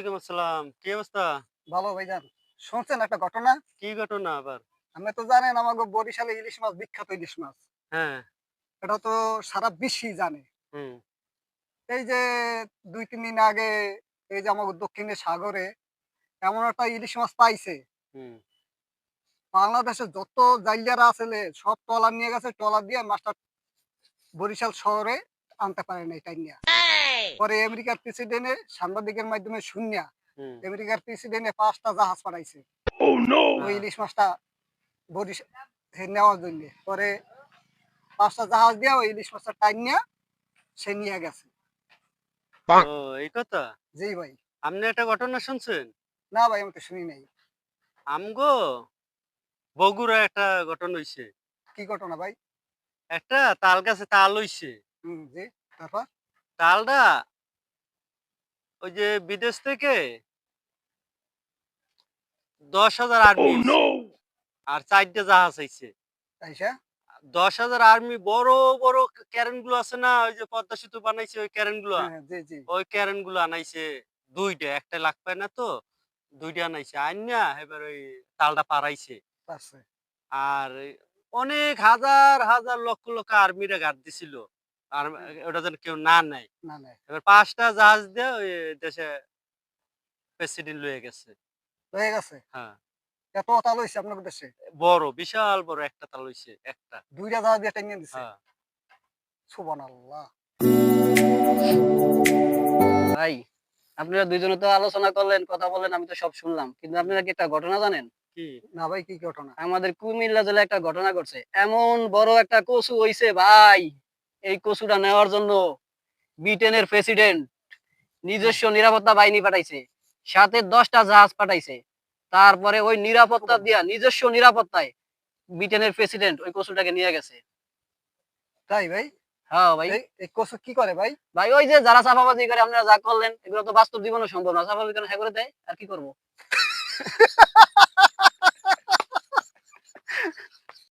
ওয়ালাইকুম আসসালাম। কি অবস্থা? ভালো ভাইজান। শুনছেন একটা ঘটনা? কি ঘটনা আবার? আপনি তো জানেন আমাগো বরিশালে ইলিশ মাছ বিখ্যাত ইলিশ মাছ। হ্যাঁ, এটা তো সারা বিশ্বই জানে। হুম, এই যে ২-৩ দিন আগে এই যে আমাগো দক্ষিণের সাগরে এমন একটা ইলিশ মাছ পাইছে। হুম। বাংলাদেশের যত জাইলিয়ারা আছেলে সব ট্রলার নিয়ে গেছে। ট্রলার দিয়ে মাছটা বরিশাল শহরে আনতে পারে নাই টাইনা। পরে আমেরিকার প্রেসিডেন্টে সাংবাদিকের মাধ্যমে শুইনা হুম। আমেরিকার প্রেসিডেন্টে ৫ টা জাহাজ পাঠাইছে। ওই হ্যাঁ। ইলিশ মাছটা বরিশা নেওয়ার জন্যে। পরে ৫ টা জাহাজ দিয়া ওই ইলিশ মাছটা টাইনা সে নিয়ে গেছে। ও এই কথা? জি ভাই। আপনি একটা ঘটনা শুনছেন? না ভাই আমি তো শুনি নাই। আমগো বগুড়ায় একটা ঘটনা হইছে। কি ঘটনা ভাই? একটা তাল গাছে তাল হইছে। জি। তারপর? তালটা ওই যে বিদেশ থেকে ১০,০০০ আর্মি আইছে। আর ৪ টা জাহাজ আইছে। আইসা? ১০,০০০ আর্মি বড়, বড় ক্যারেন গুলো আছে না? ওই যে পদ্মা সেতু বানাইছে ওই ক্যারেন গুলা। হ্যাঁ, হ্যাঁ। জি, জি। ওই ক্যারেন গুলো আনাইছে ২ টা। একটা লাগবে না তো। ২ টা আনাইছে। আইনা এবার ওই তালটা পাড়াইছে। পারছে। আর অনেক হাজার, হাজার লক্ষ, লক্ষ আর্মিরা গার্ড দিছিল। আর হুম। ওটা যেন কেউ না নেয়। না, না। এবার ৫ টা জাহাজ দিয়ে ওই দেশে প্রেসিডেন্ট লইয়া গেছে। হয়ে গেছে। হ্যাঁ। এত তাল হইছে আপনাদের দেশে? বড়, বিশাল বড় একটা তাল হইছে। একটা। ২ টা জাহাজ দিয়ে টাইনা দিছে। হ্যাঁ। সুবহানাল্লাহ! ভাই, আপনারা ২ জনে তো আলোচনা করলেন, কথা বললেন, আমি তো সব শুনলাম। কিন্তু হুম। আপনারা কি একটা ঘটনা জানেন? কি? না ভাই কি ঘটনা? আমাদের কুমিল্লা জেলায় একটা ঘটনা ঘটছে। এমন বড় একটা কচু হইছে ভাই, এই কচুটা নেওয়ার জন্য ব্রিটেনের প্রেসিডেন্ট হ্যাঁ। নিজস্ব নিরাপত্তা বাহিনী পাঠাইছে। সাথে ১০ টা জাহাজ পাঠাইছে। তারপরে ওই নিরাপত্তা দিয়া সুবহানাল্লাহ! নিজস্ব নিরাপত্তায় ব্রিটেনের প্রেসিডেন্ট ওই কচুটাকে নিয়ে গেছে। তাই ভাই? হ্যাঁ ভাই। এই কচু কি করে ভাই? ভাই ওই যে যারা চাপাবাজি করে আপনারা যা করলেন, এগুলো তো বাস্তব জীবনে সম্ভব না। চাপাবাজি করে হ্যাঁ করে দেয়। আর কি করব?